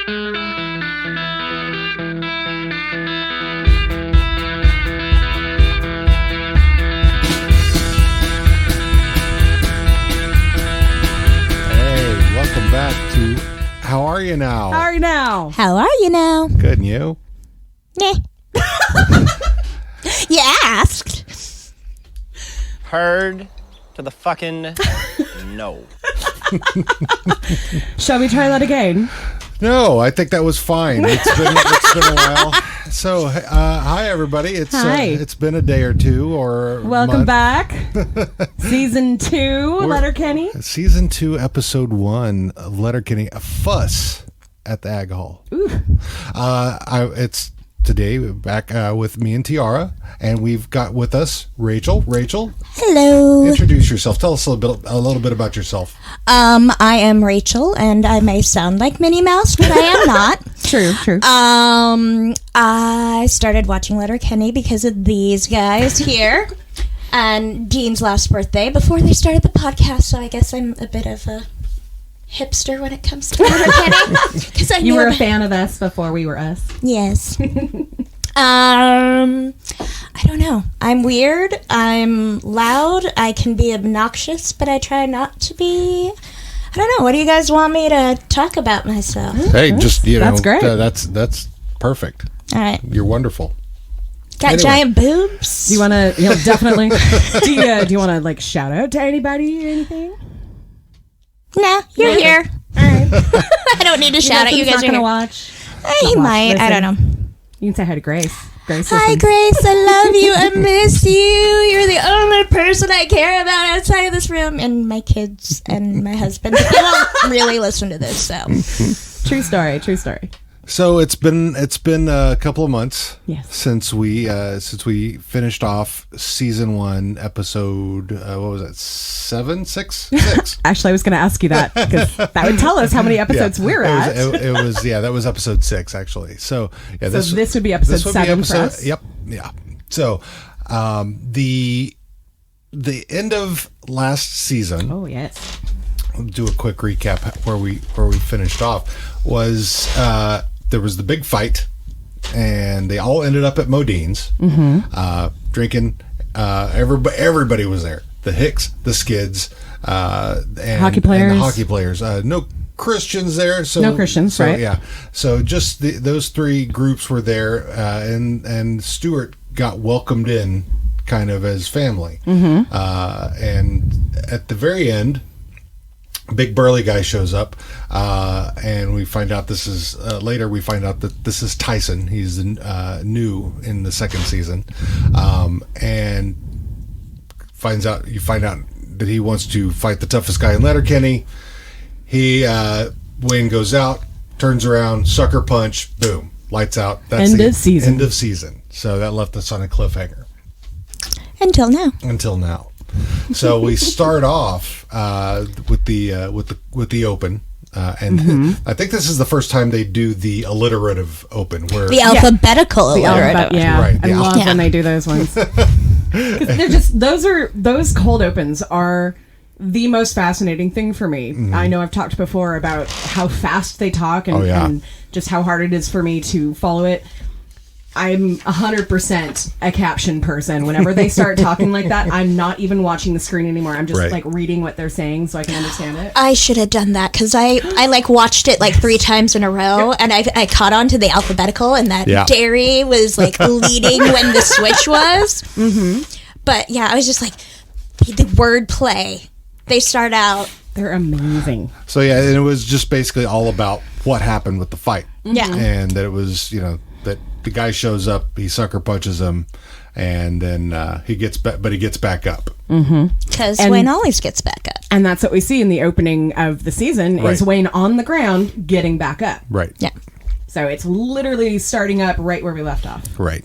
Welcome back to How Are You Now? How are you now? How are you now? Good, and you? Nah. You asked. Heard to the fucking no. Shall we try that again? No, I think that was fine. It's been a while. So, hi everybody. It's been a day or two or Welcome month. back. Season 2, Letterkenny. Season 2, episode 1, Letterkenny, a fuss at the Ag Hall. Ooh. It's today back with me and Tiara, and we've got with us Rachel. Rachel, Hello. introduce yourself. Tell us a little bit about yourself. I am Rachel, and I may sound like Minnie Mouse, but I am not. True. I started watching Letterkenny because of these guys here and Dean's last birthday before they started the podcast, so I guess I'm a bit of a hipster when it comes to Letterkenny. Because You were a fan of us before we were us. Yes. I don't know. I'm weird. I'm loud. I can be obnoxious, but I try not to be. I don't know. What do you guys want me to talk about myself? Hey, just That's great. That's perfect. All right. You're wonderful. Got Anyway. giant boobs. Do you want to, definitely, do you want to, like, shout out to anybody or anything? Nah, you're here. All right. I don't need to shout out. You guys not are going to here. watch. He might. I don't know. You can say hi to Grace. Grace Hi, listens. Grace. I love you. I miss you. You're the only person I care about outside of this room, and my kids and my husband. They won't really listen to this, so. True story. So it's been a couple of months Yes. since we finished off season 1, episode what was it, 6? Actually, I was going to ask you that because that would tell us how many episodes we're at. It was that was episode 6 actually. So yeah, this would be episode 7 for us. Yep, yeah. So the end of last season. Oh, yes. I'll do a quick recap where we finished off was there was the big fight, and they all ended up at Modine's drinking. Everybody was there. The Hicks, the Skids, and Hockey players. And the hockey players. No Christians there. So No Christians, right? Yeah. So just those three groups were there, and Stuart got welcomed in kind of as family. And at the very end, big burly guy shows up, and we find out this is later. We find out that this is Tyson. He's new in the second season, and you find out that he wants to fight the toughest guy in Letterkenny. Wayne goes out, turns around, sucker punch, boom, lights out. That's End of season. End of season. So that left us on a cliffhanger Until now. until now. So we start off with the open, and I think this is the first time they do the alliterative open, where The alphabetical alliterative. Yeah, Right, I the love when they do those ones. 'Cause they're just those cold opens are the most fascinating thing for me. I know I've talked before about how fast they talk and, and just how hard it is for me to follow it. I'm 100% a caption person. Whenever they start talking like that, I'm not even watching the screen anymore. I'm just like reading what they're saying so I can understand it. I should have done that because I like watched it like 3 times in a row, and I caught on to the alphabetical, and that Derry was like leading when the switch was. But yeah, I was just like, the wordplay. They start out. They're amazing. So yeah, and it was just basically all about what happened with the fight. Yeah. And that it was, that the guy shows up, he sucker punches him, and then he gets back up. Because Wayne always gets back up. And that's what we see in the opening of the season is Wayne on the ground getting back up. Right. Yeah. So it's literally starting up right where we left off. Right.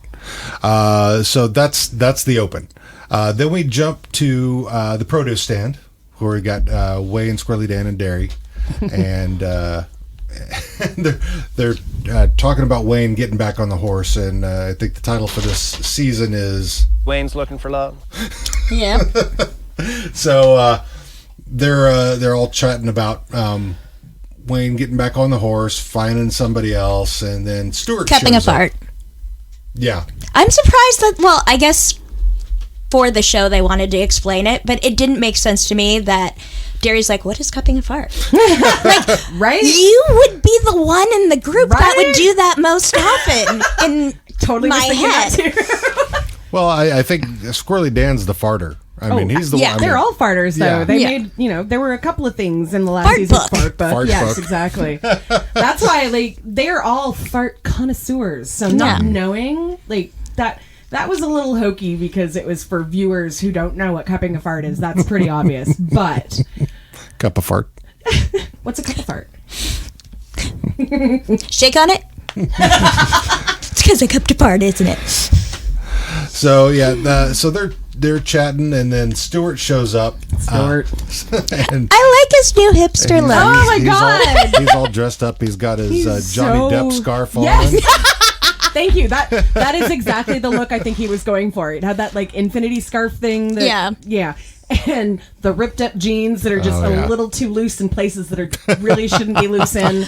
So that's the open. Then we jump to the produce stand where we got Wayne, Squirrely Dan, and Derry, and they're talking about Wayne getting back on the horse, and I think the title for this season is Wayne's looking for love. Yeah. so they're all chatting about Wayne getting back on the horse, finding somebody else, and then Stuart Cupping a shows up. fart. Yeah. I'm surprised that, well, I guess for the show they wanted to explain it, but it didn't make sense to me that Derry's like, what is cupping a fart? Right? You would be the one in the group that Right? would do that most often in Totally was my thinking head. that too. Well, I think Squirrely Dan's the farter. I mean, he's the yeah. one. I They're mean, all farters, though. Yeah. They Yeah. made, there were a couple of things in the last Fart season's book. fart book. Fart Yes, book. exactly. That's why, like, they're all fart connoisseurs. So not Yeah. knowing, like, that was a little hokey because it was for viewers who don't know what cupping a fart is. That's pretty obvious. But cup of fart. what's a cup of fart? Shake on it. It's because I cupped a fart, isn't it? So yeah, so they're chatting, and then Stuart shows up. Stuart. And I like his new hipster look. Oh my God. He's all dressed up. He's got his He's Johnny so- Depp scarf on. Yes. Thank you. That is exactly the look I think he was going for. It had that like infinity scarf thing. That, yeah. And the ripped up jeans that are just a little too loose in places that are really shouldn't be loose in.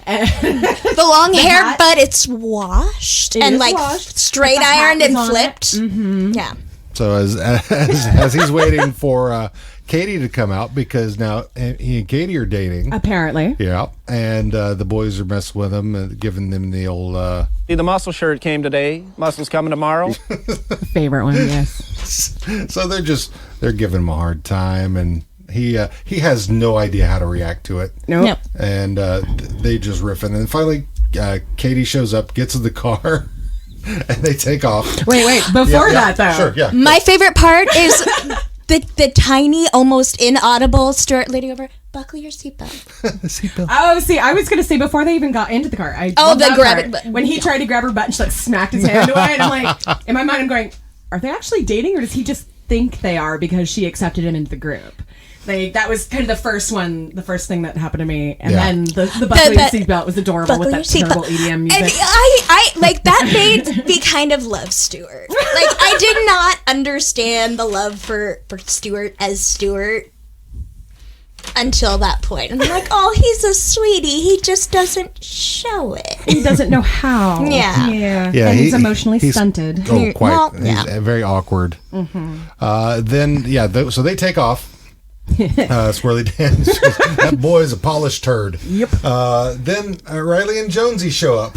And The long hair, hat. but it's washed It and is like washed, straight but the hat ironed is and on it. flipped. Mm-hmm. Yeah. So as he's waiting for Katie to come out, because now he and Katie are dating. apparently. Yeah, and the boys are messing with him and giving them the old. See, the muscle shirt came today. Muscle's coming tomorrow. Favorite one, yes. So they're giving him a hard time, and he has no idea how to react to it. Nope. Yep. And they just riff, and then finally Katie shows up, gets in the car, and they take off. Wait. Before that, though. Sure, yeah. My favorite part is the tiny, almost inaudible Stuart leading over. Buckle your seatbelt. Seatbelt. Oh, see, I was going to say before they even got into the car. I Oh, love the that grab part. it button. When he tried to grab her butt and she like smacked his hand away. And I'm like, in my mind, I'm going, are they actually dating or does he just think they are because she accepted him into the group? Like, that was kind of the first thing that happened to me. And Yeah. then the buckle your that- seatbelt was adorable with Buckle that your terrible seatbelt. EDM And music. I like that made me kind of love Stuart. Like I did not understand the love for Stuart as Stuart until that point. And I'm like, oh, he's a sweetie. He just doesn't show it. He doesn't know how. Yeah. Yeah. And he's emotionally stunted. Oh, quite. Well, He's yeah. very awkward. Then, so they take off. Swirly Dan says, that boy's a polished turd. Yep. Then Riley and Jonesy show up.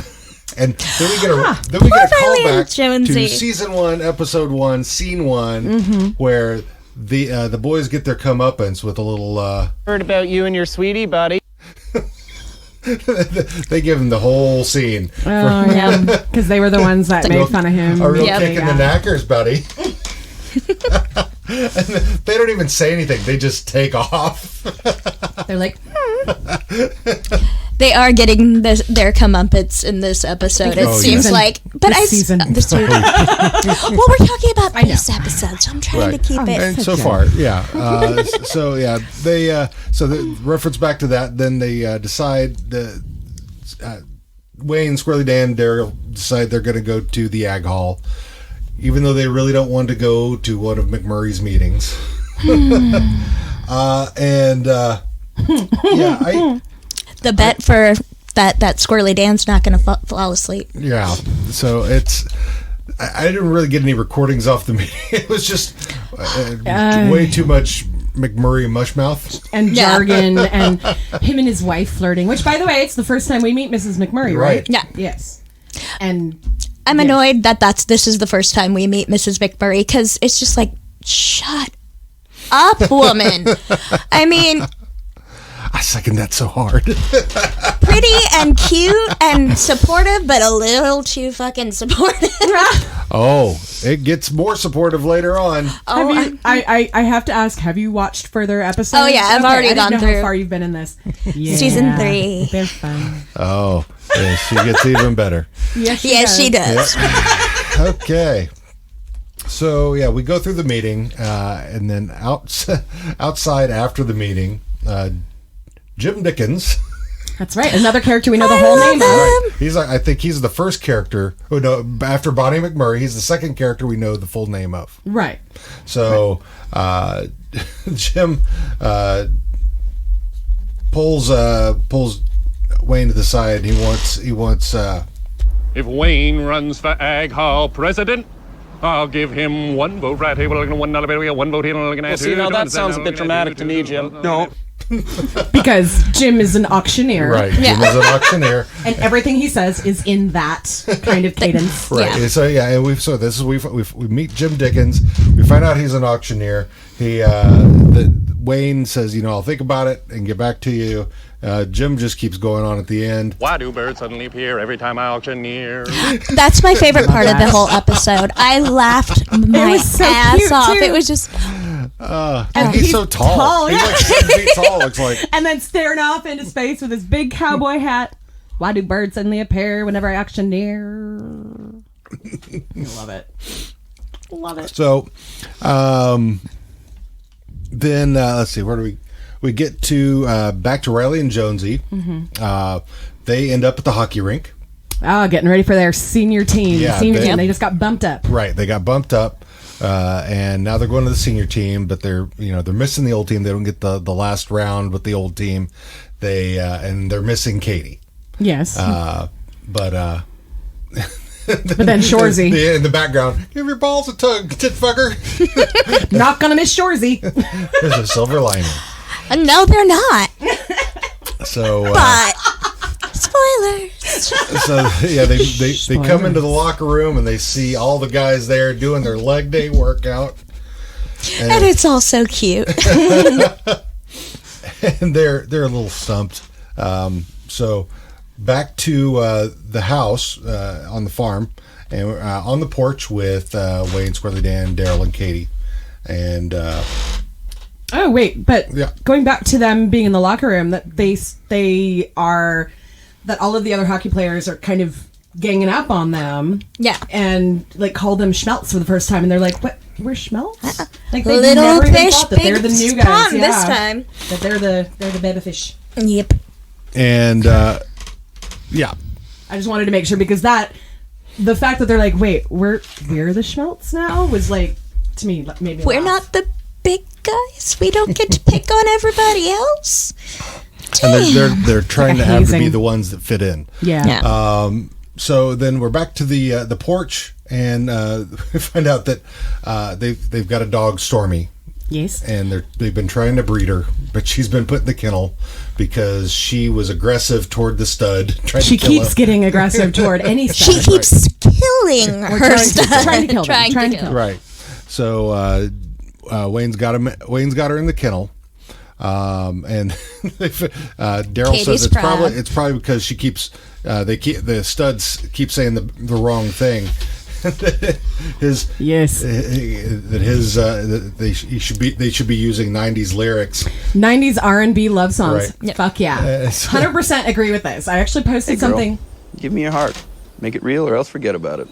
And then we get a Riley and callback Jonesy. to season 1, episode 1, scene 1, where the boys get their comeuppance with a little. Heard about you and your sweetie, buddy. They give him the whole scene. Oh, yeah. Because they were the ones that made fun of him. A real Yep. kick in the knackers, buddy. And they don't even say anything. They just take off. They're like, They are getting their comeuppance in this episode. It Oh, seems yeah. Season. like, but This season. this well, we're talking about I know. this episode, so I'm trying to Right. keep it. And so far, yeah. So yeah, they so the reference back to that. Then they decide the Wayne, Squirrely Dan, Daryl decide they're going to go to the Ag Hall, even though they really don't want to go to one of McMurray's meetings. The bet for that Squirrely Dan's not going to fall asleep. Yeah. So it's. I didn't really get any recordings off the meeting. It was just way too much McMurray mushmouth. and Yeah. jargon and him and his wife flirting, which by the way, it's the first time we meet Mrs. McMurray, right? Right. Yeah. Yes. And I'm Yes. annoyed that this is the first time we meet Mrs. McMurray because it's just like, shut up, woman. I mean, I second that so hard. pretty and cute and supportive, but a little too fucking supportive. Oh, it gets more supportive later on. have you, I have to ask, have you watched further episodes? Oh, yeah, I've already I didn't gone know through. how far you've been in this. Yeah. Season 3. They're fun. Oh, yeah, she gets even better. Yes, Yes, she does. Okay. So, yeah, we go through the meeting, and then outside after the meeting, Jim Dickens. That's right. Another character we know the whole name of. Right. He's like, I think he's the first character. Oh no, after Bonnie McMurray, he's the second character we know the full name of. Right. So Jim pulls Wayne to the side. He wants. If Wayne runs for Ag Hall president, I'll give him one vote right here, one vote here. Well, see, now that sounds a bit dramatic to me, Jim. No. Because Jim is an auctioneer. Right. Jim is an auctioneer. And everything he says is in that kind of cadence. Right. Yeah. So yeah, and we meet Jim Dickens. We find out he's an auctioneer. Wayne says, I'll think about it and get back to you. Jim just keeps going on at the end. Why do birds suddenly appear every time I auctioneer? That's my favorite part of the whole episode. I laughed my so ass cute, off. too. It was just And he's so tall. He's like 7 feet tall. Looks like. And then staring off into space with his big cowboy hat. Why do birds suddenly appear whenever I auctioneer? I love it. Love it. So, then let's see. Where do we get to? Back to Riley and Jonesy. Mm-hmm. They end up at the hockey rink. Getting ready for their senior team. Yeah, Senior they- team. They just got bumped up. Right. They got bumped up. And now they're going to the senior team, but they're missing the old team. They don't get the last round with the old team. And they're missing Katie. Yes. But then Shorzy. in the background, give your balls a tug, tit fucker. Not gonna miss Shorzy. There's a silver lining. no, they're not. So, But spoilers. so yeah, they come into the locker room and they see all the guys there doing their leg day workout, And it's all so cute. and they're a little stumped. So back to the house on the farm, and on the porch with Wayne, Squirrely Dan, Daryl, and Katie, and Oh wait, but Yeah. going back to them being in the locker room, that that all of the other hockey players are kind of ganging up on them. Yeah. And like call them schmelts for the first time, and they're like, "What? We're schmelts?" Like they Little never even fish, thought that they're big the new guys. pond Yeah. this time. That they're the baby fish. Yep. and yeah. I just wanted to make sure because the fact that they're like, "Wait, we're the schmelts now," was like to me maybe We're not the big guys. We don't get to pick on everybody else. And they're trying Like a to have to be hazing. the ones that fit in. Yeah. So then we're back to the porch, and we find out that they've got a dog, Stormy, Yes. and they've been trying to breed her, but she's been put in the kennel because she was aggressive toward the stud. She keeps getting aggressive toward any She stud. keeps killing her stuff. trying to kill them. Trying to kill them. Right. So Wayne's got her in the kennel. And Daryl Katie's says proud. it's probably because she keeps the studs keep saying the wrong thing. Yes. They should be using 90s lyrics. 90s R&B love songs. Right. Yep. Fuck yeah. 100% agree with this. I actually posted Girl, something. give me your heart. Make it real or else forget about it.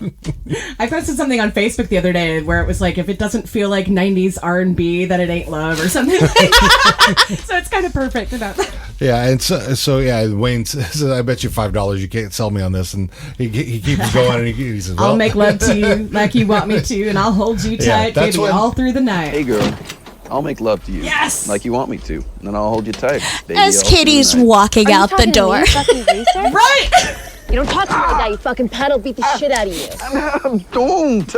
I posted something on Facebook the other day where it was like, if it doesn't feel like 90s R&B, then it ain't love or something like that. So it's kind of perfect about that. Yeah, and so yeah, Wayne says, "I bet you $5 you can't sell me on this," and he keeps going, and he says, "Well, I'll make love to you like you want me to, and I'll hold you Yeah, tight, that's baby, when- all through the night. Hey, girl, I'll make love to you. Yes! Like you want me to. And then I'll hold you tight. Baby, As all through the Katie's night. walking out the door. Right! You don't talk to me like that, you fucking pet. I'll beat the shit out of you. Don't.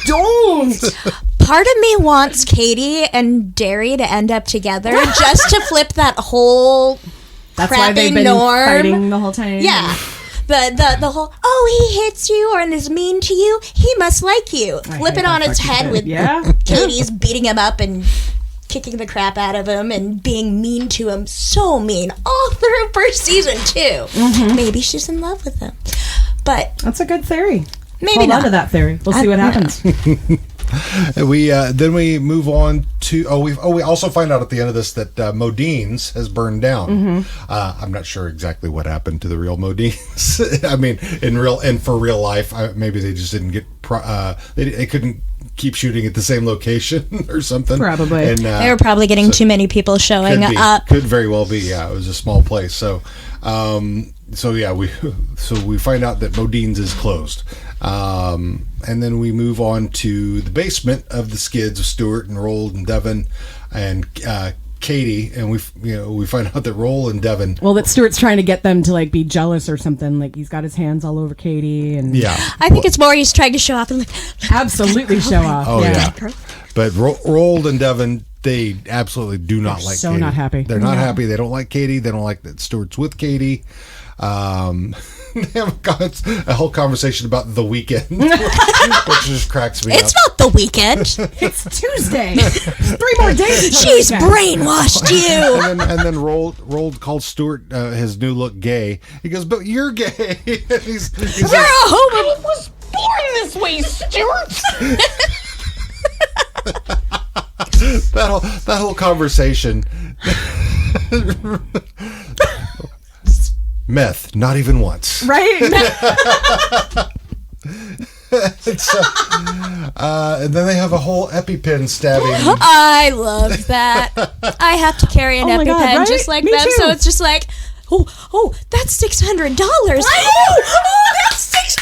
Don't! Part of me wants Katie and Derry to end up together just to flip that whole That's why they've crappy been norm. fighting the whole time. Yeah. The whole, oh, he hits you or is mean to you, he must like you. Flip hate it on that its fucking head shit. with Yeah. Katie's beating him up and kicking the crap out of him and being mean to him. So mean. All through first season, too. Mm-hmm. Maybe she's in love with him. But That's a good theory. maybe Hold not. on to that theory. We'll see what happens. We then we move on to we also find out at the end of this that Modine's has burned down. Mm-hmm. I'm not sure exactly what happened to the real Modine's. I mean, for real life, maybe they just didn't get they couldn't keep shooting at the same location or something. Probably. And, They were probably getting too many people showing up. Could very well be. Yeah, it was a small place. So, we find out that Modine's is closed, and then we move on to the basement of the Skids of Stuart and Rold and Devin, and Katie, and we find out that Roll and Devin. Well, that Stuart's trying to get them to like be jealous or something. Like he's got his hands all over Katie, and I think it's more he's trying to show off and like absolutely show off. Oh yeah. But Roll and Devin, they absolutely do not like so Katie. not happy. They're not happy. They don't like Katie. They don't like that Stuart's with Katie. They have a whole conversation about the weekend, which just cracks me up. It's not the weekend. It's Tuesday. 3 more days. She's brainwashed you. And then Roll called Stuart his new look gay. He goes, "But you're gay." he's You're a homo. I was born this way, Stuart! that whole conversation. Meth, not even once. Right? And then they have a whole EpiPen stabbing. I love that. I have to carry an Oh my EpiPen God, right? just like Me them, too. so it's just like, oh, that's $600. Oh, that's $600.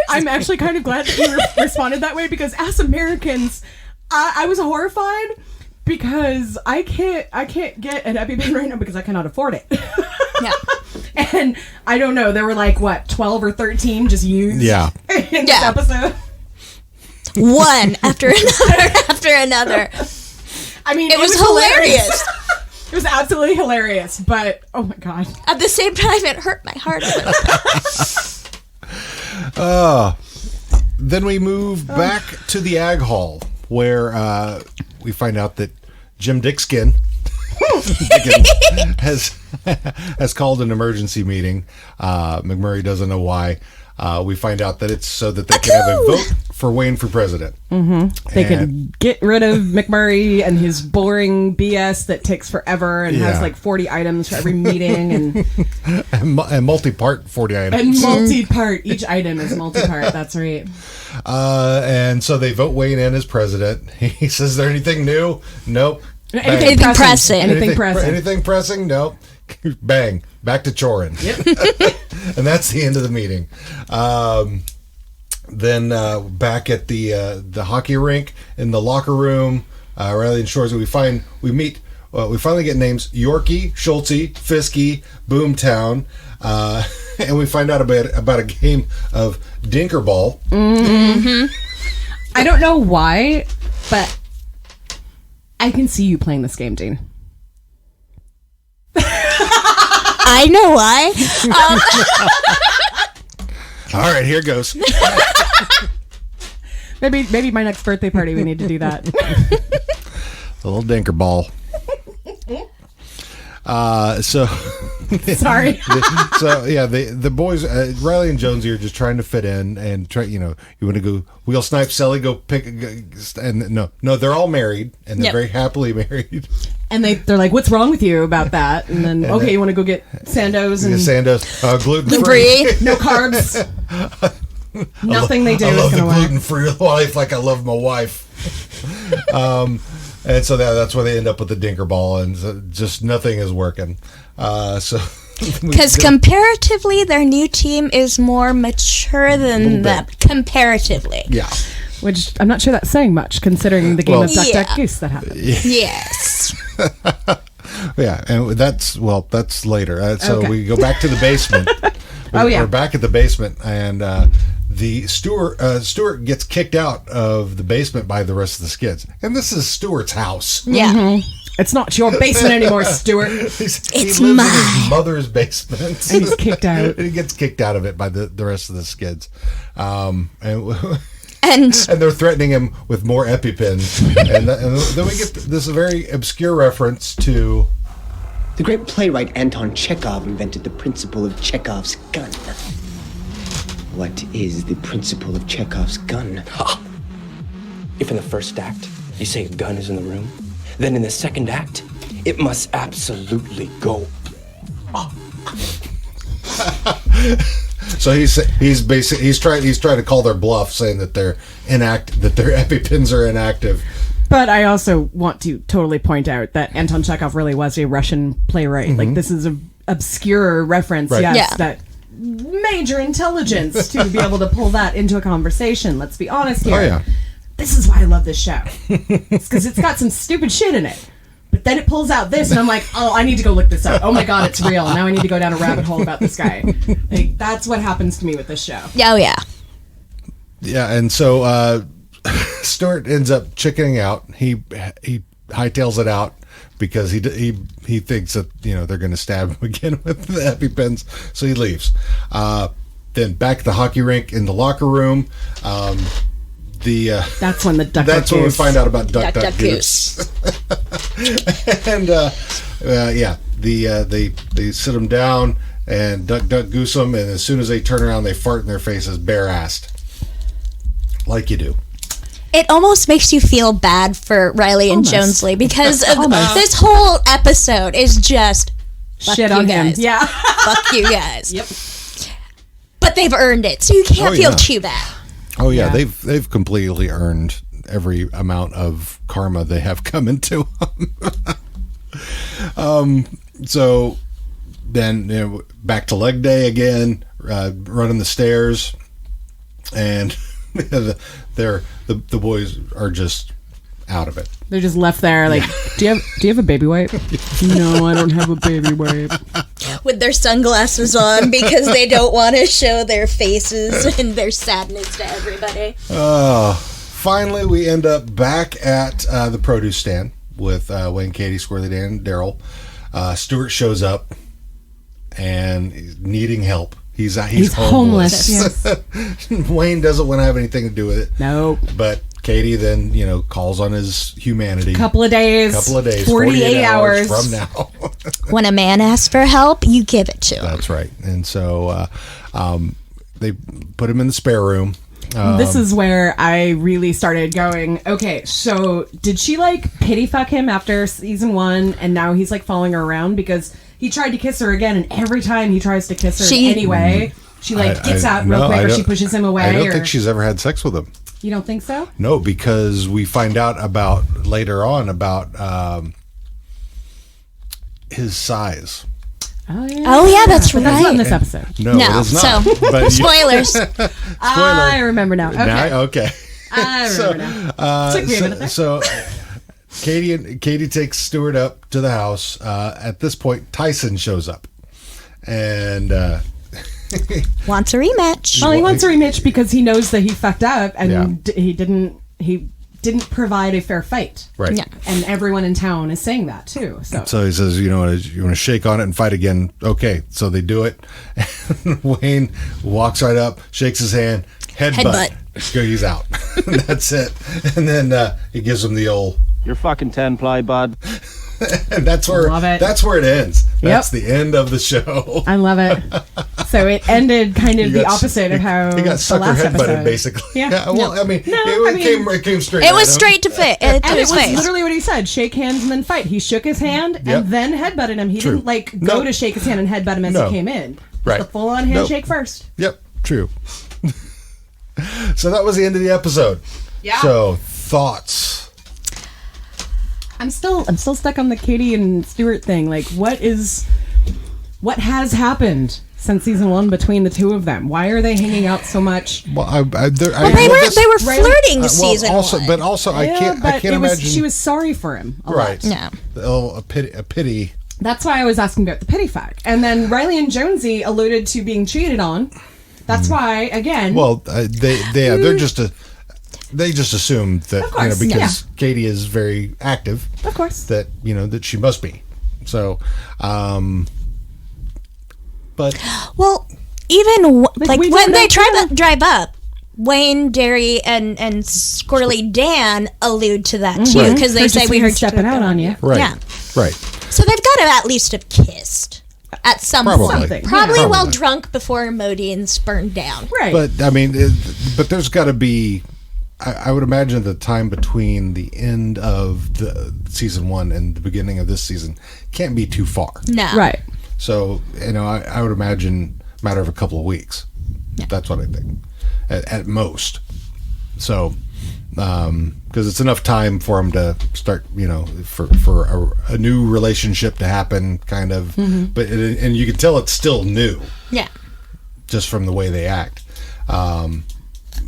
I'm actually kind of glad that you responded that way because as Americans, I was horrified because I can't get an EpiPen right now because I cannot afford it. Yeah. And I don't know, there were like what 12 or 13 just used in this episode. One after another. I mean, it was hilarious. It was absolutely hilarious, but oh my God. At the same time, it hurt my heart a little. Then we move back to the Ag Hall where we find out that Jim Dickskin has called an emergency meeting. McMurray doesn't know why. We find out that it's so that they can have a vote for Wayne for president. Mm-hmm. They can get rid of McMurray and his boring BS that takes forever and has like 40 items for every meeting and multi-part 40 items. And multi-part. Each item is multi-part. That's right. And so they vote Wayne in as president. He says, "Is there anything new?" Nope. Anything pressing? Anything pressing? Nope. Bang. Back to chorin'. Yep. And that's the end of the meeting. Then back at the hockey rink in the locker room, Riley and Shores, we finally get names: Yorkie, Schultzy, Fisky, Boomtown, and we find out about a game of Dinkerball. Mm-hmm. I don't know why, but I can see you playing this game, Dean. I know why. All right, here goes. Maybe my next birthday party we need to do that. A little Dinkerball. Sorry. The boys, Riley and Jonesy are just trying to fit in and try. You want to go wheel snipe Sally, go pick, and no, they're all married and they're very happily married. And they're like, "What's wrong with you about that?" And then, okay, you want to go get Sandoz and gluten free, no carbs. Nothing they do I love is going to work. gluten free life like I love my wife. And so that's why they end up with the Dinkerball, and so just nothing is working. Because comparatively, their new team is more mature than them. Comparatively. Yeah. Which I'm not sure that's saying much, considering the game of Duck, Duck, Goose that happened. Yes. Yeah, and that's later. So we go back to the basement. We're back at the basement, and the Stuart gets kicked out of the basement by the rest of the skids, and this is Stuart's house. Yeah. Mm-hmm. It's not your basement anymore, Stuart. He lives in his mother's basement, and he's kicked out. And he gets kicked out of it by the rest of the skids, and they're threatening him with more EpiPens, and then we get this very obscure reference to the great playwright Anton Chekhov invented the principle of Chekhov's gun. What is the principle of Chekhov's gun? If in the first act you say a gun is in the room, then in the second act it must absolutely go off. So he's trying to call their bluff, saying that their EpiPens are inactive. But I also want to totally point out that Anton Chekhov really was a Russian playwright. Mm-hmm. Like, this is an obscure reference, that major intelligence to be able to pull that into a conversation. Let's be honest here. Oh, yeah. This is why I love this show. It's because it's got some stupid shit in it. But then it pulls out this, and I'm like, oh, I need to go look this up. Oh my god, it's real. Now I need to go down a rabbit hole about this guy. Like, that's what happens to me with this show. Oh yeah. Yeah, and so Stuart ends up chickening out. He hightails it out because he thinks that they're going to stab him again with the EpiPens, so he leaves. Then back at the hockey rink in the locker room. That's when the duck. That's when we find out about Duck Goose. And they sit him down and Duck Goose them, and as soon as they turn around, they fart in their faces, bare-assed, like you do. It almost makes you feel bad for Riley and Jonesly because this whole episode is just shit on him. Yeah, fuck you guys. Yep. But they've earned it, so you can't feel too bad. Oh yeah, they've completely earned every amount of karma they have coming to them. So then back to leg day again, running the stairs, and the boys are just out of it. They're just left there like, do you have a baby wipe? No, I don't have a baby wipe. With their sunglasses on because they don't want to show their faces and their sadness to everybody. Finally, we end up back at the produce stand with Wayne, Katie, Squirrely Dan, and Daryl. Stuart shows up and he's needing help. He's homeless. Yes. Wayne doesn't want to have anything to do with it. Nope. But Katie then, calls on his humanity. Couple of days. 48 hours from now. When a man asks for help, you give it to him. That's right. And so they put him in the spare room. This is where I really started going, okay, so did she pity fuck him after season 1 and now he's following her around? Because he tried to kiss her again, and every time he tries to kiss her anyway, she gets out real quick, or she pushes him away. I don't think she's ever had sex with him. You don't think so? No, because we find out later on about his size. Oh yeah, that's right. That's not in this episode. No, it is not. So, but spoilers. I remember now. Okay. Okay. I remember now. Took me a minute there. So Katie takes Stuart up to the house. At this point, Tyson shows up, and wants a rematch. Well, he wants a rematch because he knows that he fucked up and he didn't provide a fair fight. Right. Yeah. And everyone in town is saying that too. So he says, you want to shake on it and fight again? Okay. So they do it. And Wayne walks right up, shakes his hand, headbutt. He's out. That's it. And then he gives him the old, You're fucking 10-ply, bud. And that's where it ends. That's the end of the show. I love it. So it ended kind of the opposite of how he got the sucker last headbutted, episode. Basically. Yeah. Well, No. It came straight. It was straight to fit. And it was literally what he said: shake hands and then fight. He shook his hand and then headbutted him. He didn't go to shake his hand and headbutt him as he came in. Right. The full-on handshake first. Yep. True. So that was the end of the episode. Yeah. So thoughts. I'm still stuck on the Katie and Stuart thing. What has happened since season 1 between the two of them? Why are they hanging out so much? Well, they were flirting season 1. But also, I can't imagine she was sorry for him. Right. No. A pity. That's why I was asking about the pity fact. And then Riley and Jonesy alluded to being cheated on. That's why, again. Well, they just assume that because Katie is very active, of course, that that she must be. So, but even when they try to drive up, Wayne, Derry, and Squirrely Dan allude to that too because they say we heard stepping out on you. Right. Yeah. Right. So they've got to at least have kissed at some point. Probably while drunk before Modine's burned down. Right. But but there's got to be. I would imagine the time between the end of the season 1 and the beginning of this season can't be too far. No. Right. So, I would imagine a matter of a couple of weeks. Yeah. That's what I think. At most. So, because it's enough time for them to start, for a new relationship to happen, kind of. Mm-hmm. But and you can tell it's still new. Yeah. Just from the way they act.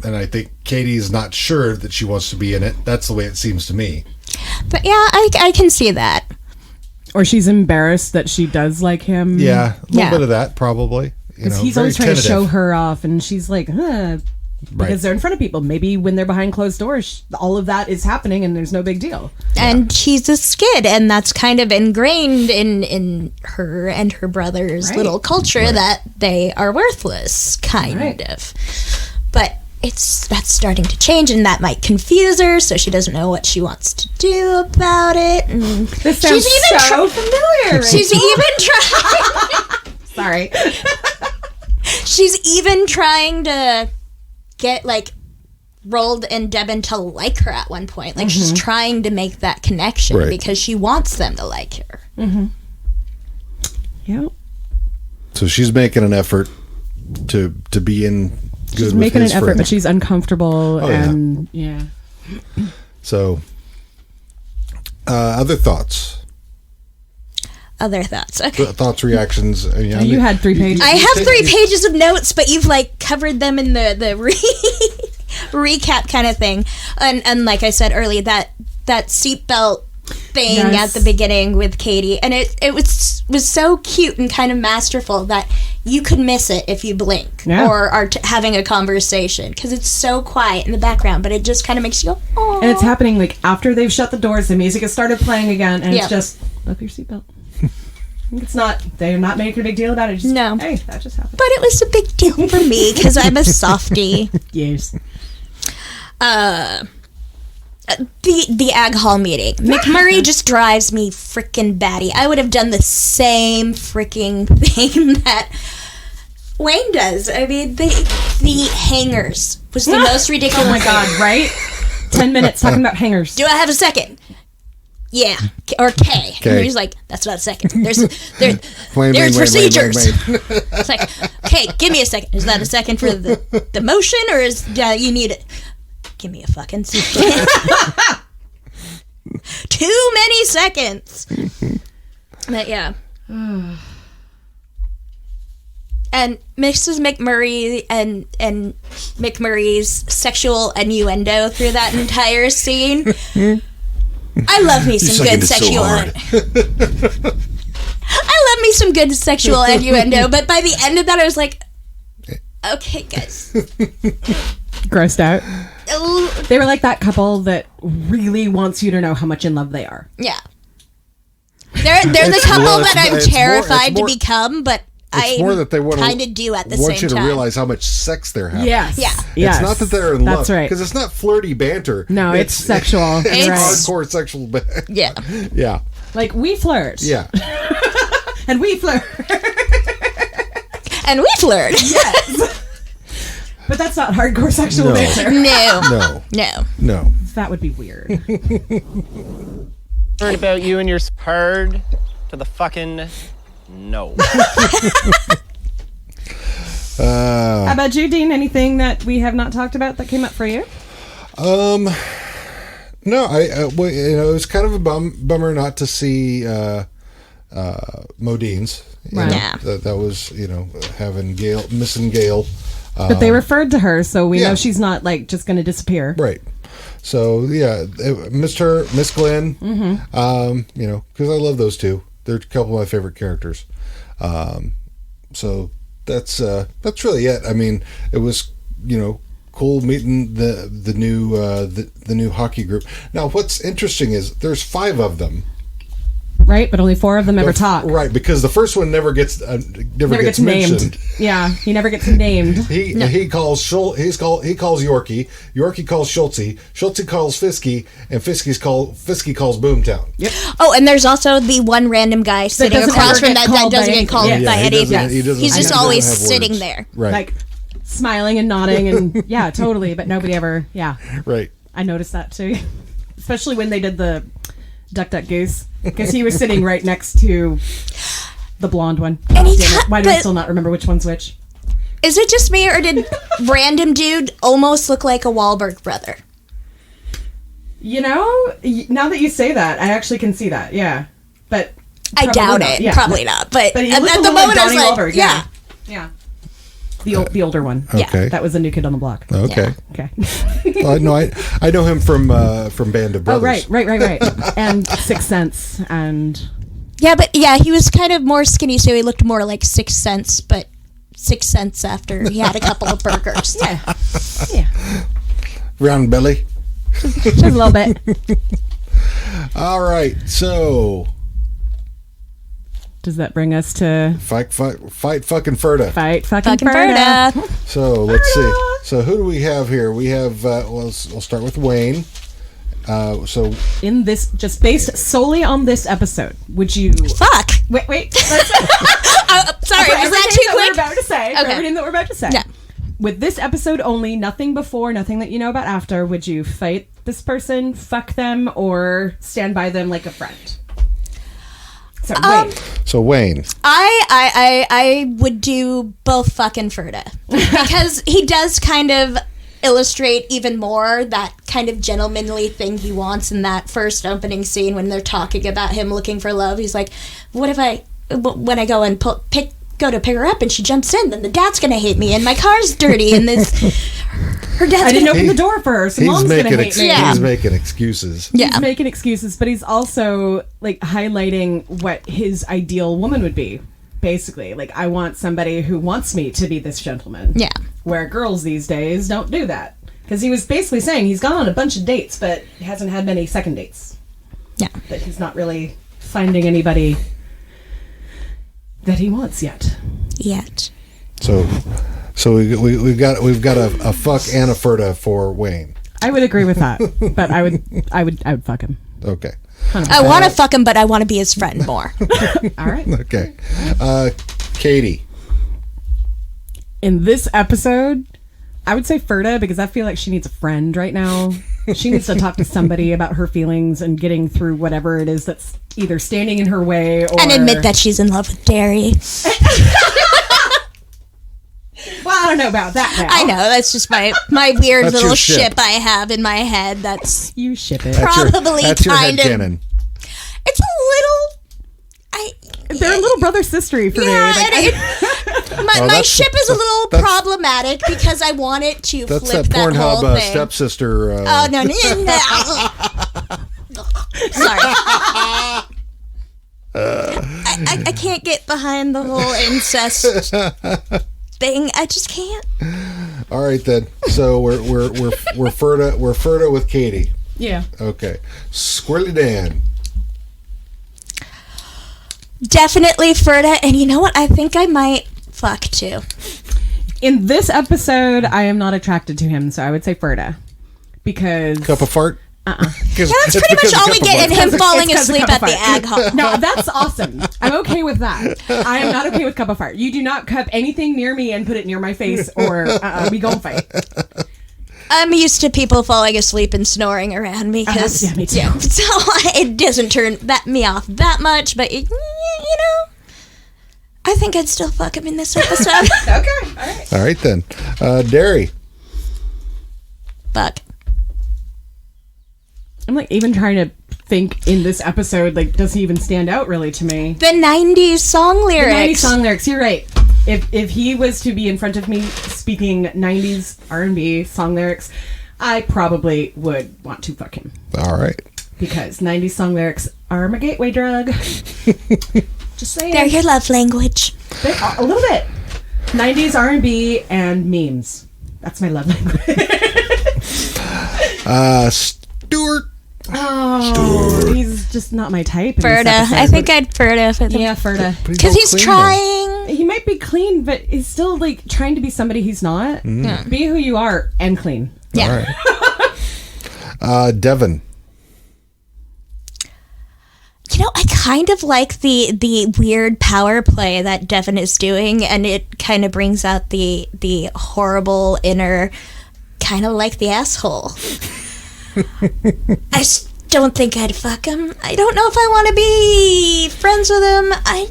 And I think Katie's not sure that she wants to be in it. That's the way it seems to me. But yeah, I can see that. Or she's embarrassed that she does like him. Yeah, a little bit of that probably. Because he's always trying to show her off, and she's like, because they're in front of people. Maybe when they're behind closed doors, all of that is happening, and there's no big deal. And he's a skid, and that's kind of ingrained in her and her brother's little culture that they are worthless, kind of. But that's starting to change, and that might confuse her, so she doesn't know what she wants to do about it. And this sounds so familiar. She's even trying. Sorry. She's even trying to get like Roald and Devin to like her at one point. Like she's trying to make that connection because she wants them to like her. Yep. So she's making an effort to be in good She's with making his an effort, friend. but she's uncomfortable and So other thoughts? Other thoughts. Okay. Thoughts, reactions. You had 3 pages. I have 3 pages of notes, but you've like covered them in the recap kind of thing. And like I said earlier, that seatbelt thing at the beginning with Katie, and it was so cute and kind of masterful that you could miss it if you blink or are having a conversation because it's so quiet in the background, but it just kind of makes you go, oh. And it's happening like after they've shut the doors, the music has started playing again, and it's just up your seatbelt. It's not. They're not making a big deal about it. Just, no. Hey, that just happened. But it was a big deal for me because I'm a softie. Yes. The Ag Hall meeting. McMurray just drives me freaking batty. I would have done the same freaking thing that Wayne does. I mean, the hangers was the most ridiculous. Oh my god! Right? 10 minutes talking about hangers. Do I have a second? Yeah, or K. And he's like, that's not a second. There's procedures. It's like, okay, give me a second. Is that a second for the motion, or is you need it? Give me a fucking second. Too many seconds. But yeah. And Mrs. McMurray and McMurray's sexual innuendo through that entire scene. I love me some good sexual. I love me some good sexual innuendo, but by the end of that, I was like, okay, guys. Grossed out. They were like that couple that really wants you to know how much in love they are. Yeah. They're the couple that I'm terrified to become, but I kind of do at the same time. Want you to realize how much sex they're having. Yes. Yeah. It's not that they're in love. That's right. Because it's not flirty banter. No, it's sexual. It's right. hardcore sexual banter. Yeah. Yeah. Like, we flirt. Yeah. And we flirt. And we flirt. Yes. But that's not hardcore sexual banter. No. That would be weird. Heard about you and your heard to the fucking no. How about you, Dean? Anything that we have not talked about that came up for you? No, it was kind of a bummer not to see Modine's. Right. Yeah. That was, having missing Gail. But they referred to her, so we know she's not like just going to disappear. Right. So missed her, Miss Glenn. Because I love those two. They're a couple of my favorite characters. So that's really it. I mean, it was cool meeting the new hockey group. Now, what's interesting is there's 5 of them. Right, but only 4 of them ever talk. Right, because the first one never gets mentioned. Named. Yeah, he never gets named. He calls Yorkie. Yorkie calls Schultze. Schultze calls Fiske, and Fiske calls Boomtown. Yep. Oh, and there's also the one random guy sitting across from that doesn't get called by anything. He's just always sitting there, right? Like smiling and nodding, and yeah, totally. But nobody ever, right. I noticed that too, especially when they did the Duck Duck Goose, because he was sitting right next to the blonde one. And why do I still not remember which one's which? Is it just me, or did random dude almost look like a Wahlberg brother? Now that you say that, I actually can see that. Yeah, but I doubt it. Yeah. Probably not. But he at the moment, like I was like, Wahlberg, yeah. The older one. Okay. That was the new kid on the block. Okay. Okay. No, I know him from Band of Brothers. Oh, right. And Sixth Sense and Yeah, but yeah, he was kind of more skinny, so he looked more like 6 Cents, but 6 Cents after he had a couple of burgers. Yeah. Round belly. Just a little bit. All right, so Does that bring us to fight fucking Ferda. fight fucking Fucking Ferda? Ferda. So let's see. So who do we have here? We have. We'll start with Wayne. So In this, just based solely on this episode, would you? Fuck. Wait. Sorry, was that too quick? Everything that we're about to say. Yeah. With this episode only, nothing before, nothing that you know about after, would you fight this person, fuck them, or stand by them like a friend? So Wayne. I would do both fucking Ferda because he does kind of illustrate even more that kind of gentlemanly thing he wants in that first opening scene when they're talking about him looking for love. He's like, what if when I go and go to pick her up and she jumps in, then the dad's gonna hate me and my car's dirty and this her dad's I didn't open the door for her, so mom's gonna hate me. He's making excuses. Yeah. He's making excuses, but he's also like highlighting what his ideal woman would be. Basically, like, I want somebody who wants me to be this gentleman. Yeah. Where girls these days don't do that. Because he was basically saying he's gone on a bunch of dates, but he hasn't had many second dates. Yeah. That he's not really finding anybody that he wants yet. So we've got a fuck and a Ferda for Wayne. I would agree with that, but I would fuck him. Okay. 100%. I want to fuck him, but I want to be his friend more. All right. Okay. Katie. In this episode, I would say Ferda because I feel like she needs a friend right now. She needs to talk to somebody about her feelings and getting through whatever it is that's either standing in her way or... And admit that she's in love with Derry. Well, I don't know about that now. I know, that's just my weird That's little your ship. ship I have in my head. That's You ship it. probably That's your kind of... headcanon. It's a little... They're a little brother-sistery for me. Yeah, Like, my ship is a little problematic because I want it to That's flip that that whole Pornhub thing. stepsister. Oh, no. Sorry. I can't get behind the whole incest thing. I just can't. All right then. So we're Ferda with Katie. yeah. Okay. Squirrely Dan. Definitely Ferda, and you know what? I think I might fuck too. In this episode, I am not attracted to him, so I would say Ferda. Because... Cup of fart. Yeah, that's pretty much all we get, and him falling It's 'cause of asleep Cup at of the Fart. ag hall. No, that's awesome. I'm okay with that. I am not okay with cup of fart. You do not cup anything near me and put it near my face, or we gon' fight. I'm used to people falling asleep and snoring around me because yeah, me too. so it doesn't turn me off that much. But you know, I think I'd still fuck him in this episode. Okay, all right. All right then. Derry. Fuck. I'm like even trying to think in this episode, like, does he even stand out really to me? The 90s song lyrics. The 90s song lyrics. You're right. If he was to be in front of me speaking 90s R&B song lyrics, I probably would want to fuck him. All right. Because 90s song lyrics are my gateway drug. Just saying. They're your love language. They are, a little bit. 90s R&B and memes. That's my love language. Stuart. Oh, he's just not my type. in this Ferda. episode, I think but- I'd Ferda for them. Yeah, Ferda. Because he's trying. He might be clean, but he's still like trying to be somebody he's not. Be who you are and clean. Yeah. All right. Devin. You know, I kind of like the weird power play that Devin is doing, and it kind of brings out the horrible inner, kind of like the asshole. I don't think I'd fuck him. I don't know if I want to be friends with him. I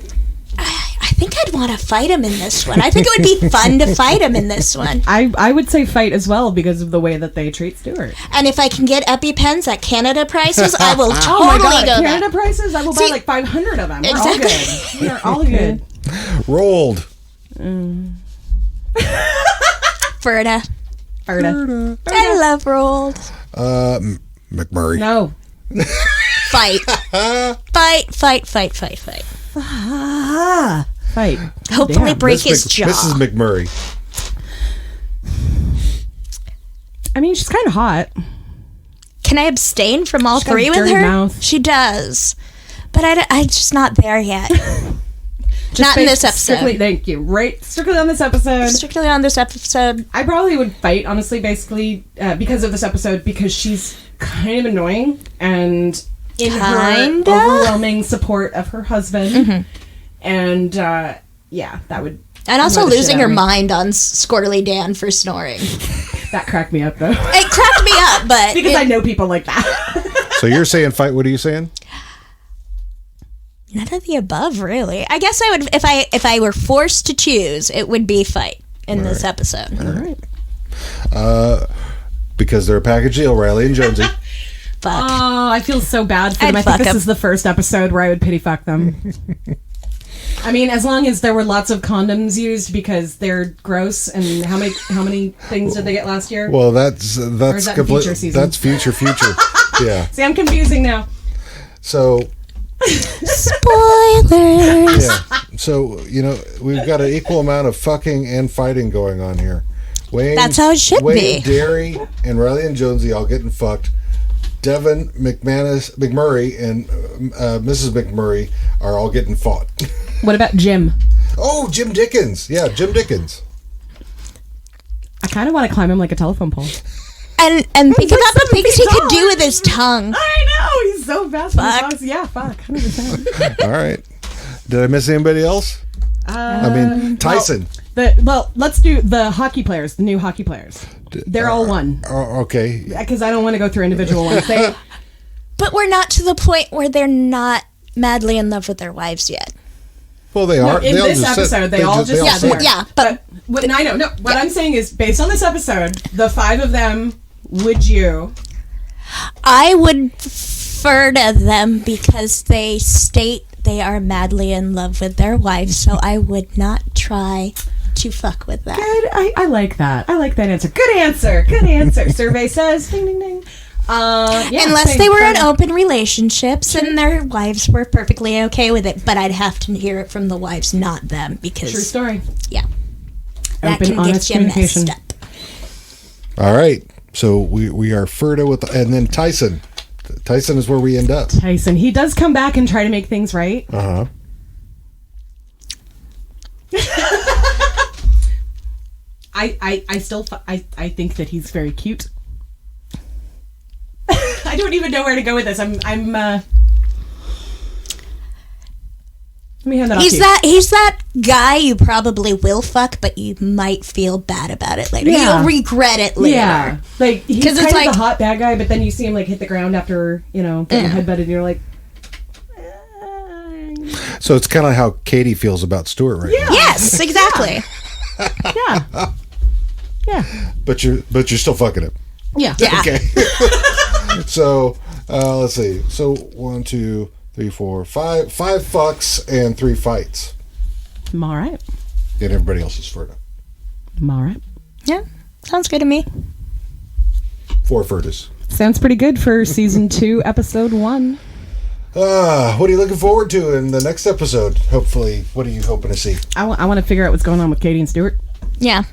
think I'd want to fight him in this one. I think it would be fun to fight him in this one. I would say fight as well because of the way that they treat Stuart. And if I can get EpiPens at Canada prices, I will Oh my totally God, go Canada there. prices? I will buy like 500 of them. We're Exactly. all good. We are all good. Rolled. Ferda. Ferda. I love Rolled. McMurray. No. fight. Fight. Fight. Hopefully Damn. break his jaw. Mrs. McMurray. I mean, she's kind of hot. Can I abstain from all She's got a three with dirty her? mouth. She does. But I'm just not there yet. Not in this episode. Thank you. Right, strictly on this episode. Strictly on this episode. I probably would fight, honestly, basically, because of this episode, because she's kind of annoying and in her overwhelming support of her husband. Mm-hmm. And, yeah, that would... And also losing her mind on Squirrely Dan for snoring. That cracked me up, though. It cracked me up, but... because I know people like that. So you're saying fight, what are you saying? None of the above, really. I guess I would, if I were forced to choose, it would be fight in this episode. All right. Because they're a package deal, Riley and Jonesy. Fuck. Oh, I feel so bad for them. I think this is the first episode where I would pity fuck them. I mean, as long as there were lots of condoms used because they're gross. And how many things did they get last year? Well, that's Or is that future season? That's future. Yeah. See, I'm confusing now. So. Spoilers. Yeah. So, we've got an equal amount of fucking and fighting going on here. Wayne, that's how it should Wayne, be. Derry, and Riley and Jonesy all getting fucked. Devin, McMurray, and Mrs. McMurray are all getting fought. What about Jim? Oh, Jim Dickens. Yeah, Jim Dickens. I kind of want to climb him like a telephone pole. And think about the things he could do with his tongue. I know, he's so fast. Fuck. Yeah, fuck. 100%. All right. Did I miss anybody else? Tyson. Well, let's do the hockey players, the new hockey players. They're all one. Okay. Because I don't want to go through individual ones. But we're not to the point where they're not madly in love with their wives yet. Well, they are. In this episode, they all just sit. Yeah, but I know. No, what I'm saying is, based on this episode, the 5 of them, would you? I would prefer to them because they state they are madly in love with their wives, so I would not try to fuck with that. Good. I like that. I like that answer. Good answer. Good answer. Survey says, ding, ding, ding. Unless they were in open relationships and their wives were perfectly okay with it, but I'd have to hear it from the wives, not them, because true story. Yeah, that Open, can honest get you messed up. All right, so we are Ferda with, and then Tyson. Tyson is where we end up. Tyson, he does come back and try to make things right. I still think that he's very cute. I don't even know where to go with this. Let me hand that off to you. He's that guy you probably will fuck, but you might feel bad about it later. Yeah. You'll regret it later. Yeah, like he's kind it's of like the hot bad guy, but then you see him like hit the ground after getting headbutted, and you're like, So it's kind of how Katie feels about Stuart right now. Yes, exactly. Yeah. But you're still fucking him. Yeah. Okay. So let's see. So 1, 2, 3, 4, 5 fucks and 3 fights. All right. And everybody else is Ferda. All right. Yeah, sounds good to me. 4 Ferdas. Sounds pretty good for season 2, episode 1. What are you looking forward to in the next episode? Hopefully, what are you hoping to see? I want to figure out what's going on with Katie and Stuart. Yeah.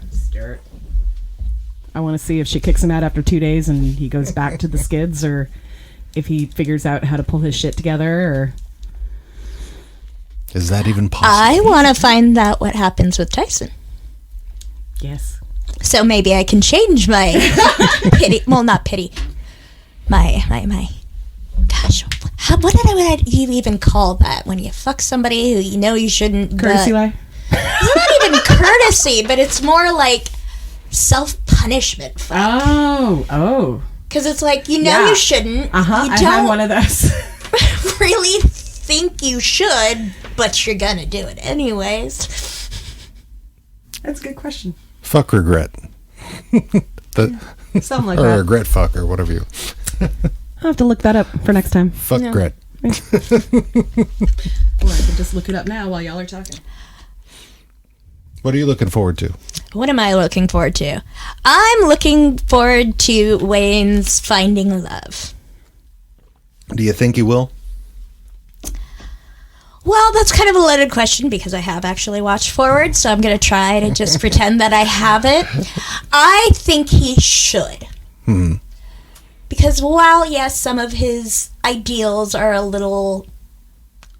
I want to see if she kicks him out after 2 days and he goes back to the skids, or if he figures out how to pull his shit together, or... Is that even possible? I want to find out what happens with Tyson. Yes. So maybe I can change my pity. Well, not pity. My. Gosh, what would you even call that when you fuck somebody who you know you shouldn't? Courtesy lie? It's not even courtesy, but it's more like self-punishment. Oh. Because it's like, you shouldn't. You I had one of those. really think you should, but you're gonna do it anyways. That's a good question. Fuck regret. Something like or that. regret fuck or whatever you. I'll have to look that up for next time. Fuck regret. Or I can just look it up now while y'all are talking. What are you looking forward to? What am I looking forward to? I'm looking forward to Wayne's finding love. Do you think he will? Well, that's kind of a loaded question because I have actually watched Forward, so I'm going to try to just pretend that I haven't. I think he should. Because while, yes, some of his ideals are a little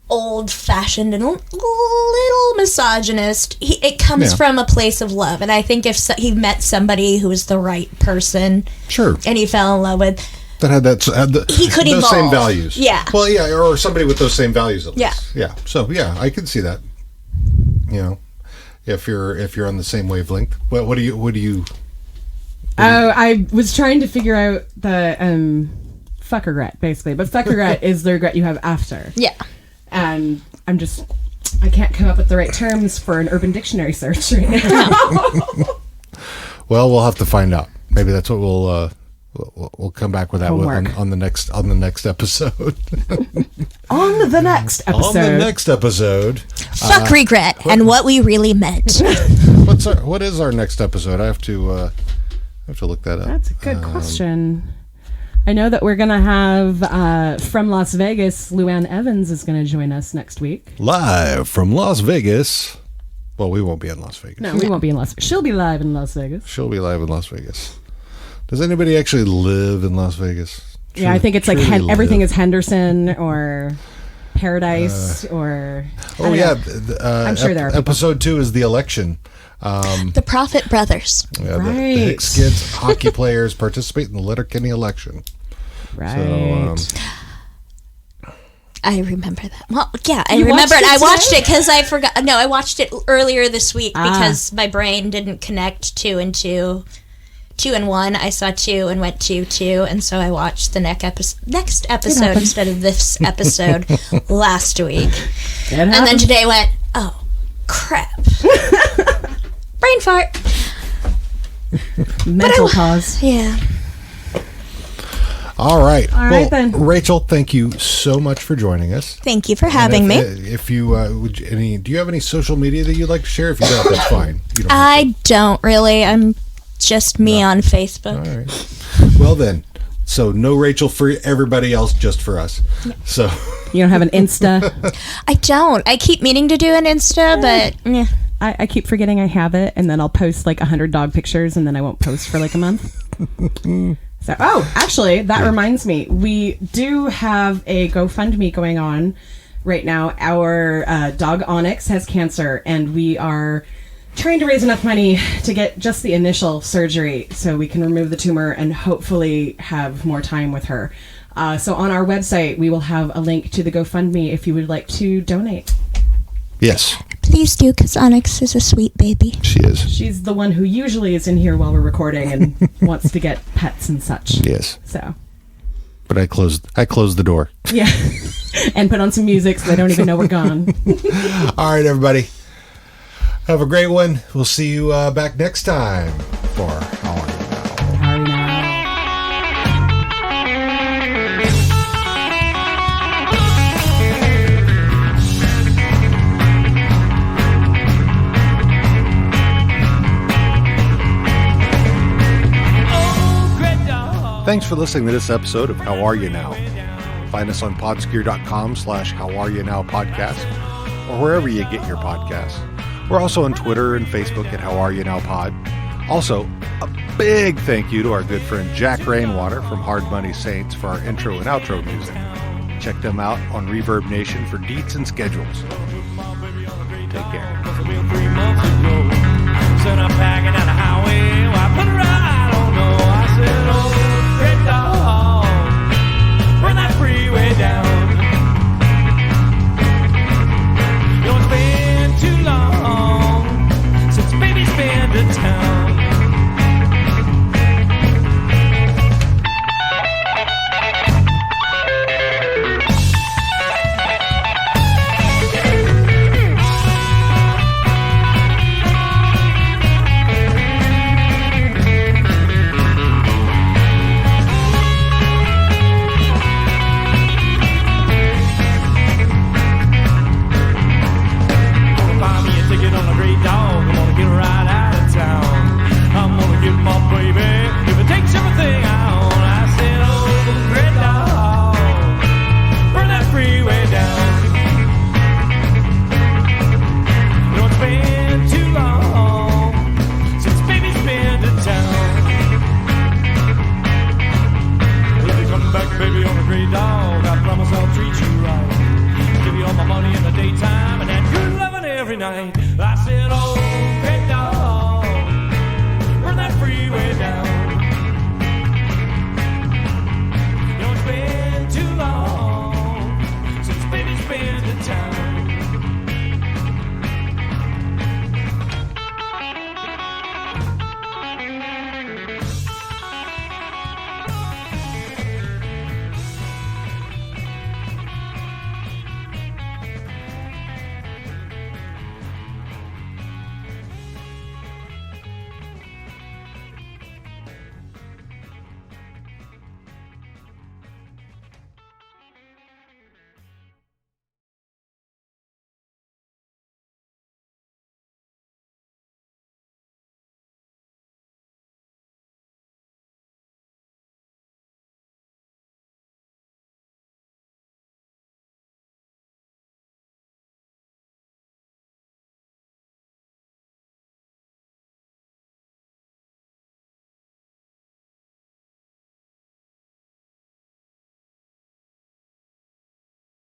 old-fashioned and a little misogynist, it comes from a place of love. And I think if he met somebody who was the right person, sure, and he fell in love with, that had he could those evolve. same values. Yeah. Well, yeah, or somebody with those same values at Yeah. least. Yeah. So yeah, I can see that. You know, if you're on the same wavelength. What do you? I was trying to figure out the fuck regret, basically. But fuck regret is the regret you have after. Yeah. And I can't come up with the right terms for an Urban Dictionary search right now. Well, we'll have to find out. Maybe that's what we'll come back with that on the next episode. On the next episode. On the next episode. Fuck regret and what we really meant. What is our next episode? I have to look that up. That's a good question. I know that we're going to have, from Las Vegas, Luann Evans is going to join us next week. Live from Las Vegas. Well, we won't be in Las Vegas. No, we won't be in Las Vegas. She'll be live in Las Vegas. She'll be live in Las Vegas. Does anybody actually live in Las Vegas? Yeah, I think it's like everything is Henderson or Paradise or... Oh, yeah. I'm sure there are Episode 2 is the election. The Prophet Brothers. Yeah, right. The Hicks kids, hockey players, participate in the Letterkenny election. Right. So, I remember that. Well, yeah, I You remember watched it. it I watched today? it because I forgot. No, I watched it earlier this week because my brain didn't connect 2 and 2. 2 and 1. I saw 2 and went 2, 2, and so I watched the next episode instead of this episode last week. And then today went, oh, crap. Brain fart. Mental pause. Yeah. all right. All right, then. Rachel, thank you so much for joining us. Thank you for having me. If you do you have any social media that you'd like to share? If you don't, that's fine. You don't have I don't really. I'm just me on Facebook. to. All right. Well then, so no Rachel for everybody else, just for us. So You don't have an Insta? I don't. I keep meaning to do an Insta, but yeah. I keep forgetting I have it, and then I'll post like 100 dog pictures, and then I won't post for like a month. So, actually, that reminds me. We do have a GoFundMe going on right now. Our dog Onyx has cancer, and we are trying to raise enough money to get just the initial surgery so we can remove the tumor and hopefully have more time with her. So on our website, we will have a link to the GoFundMe if you would like to donate. yes, Please do, because Onyx is a sweet baby. she is. She's the one who usually is in here while we're recording and wants to get pets and such. Yes, So, but I closed the door. yeah. And put on some music so they don't even know we're gone. All right, everybody. Have a great one. We'll see you back next time for How Are You Now? How are you now? Thanks for listening to this episode of How Are You Now? Find us on podscure.com/HowAreYouNowPodcast or wherever you get your podcasts. We're also on Twitter and Facebook at How Are You Now Pod. Also, a big thank you to our good friend Jack Rainwater from Hard Money Saints for our intro and outro music. Check them out on Reverb Nation for deets and schedules. Take care.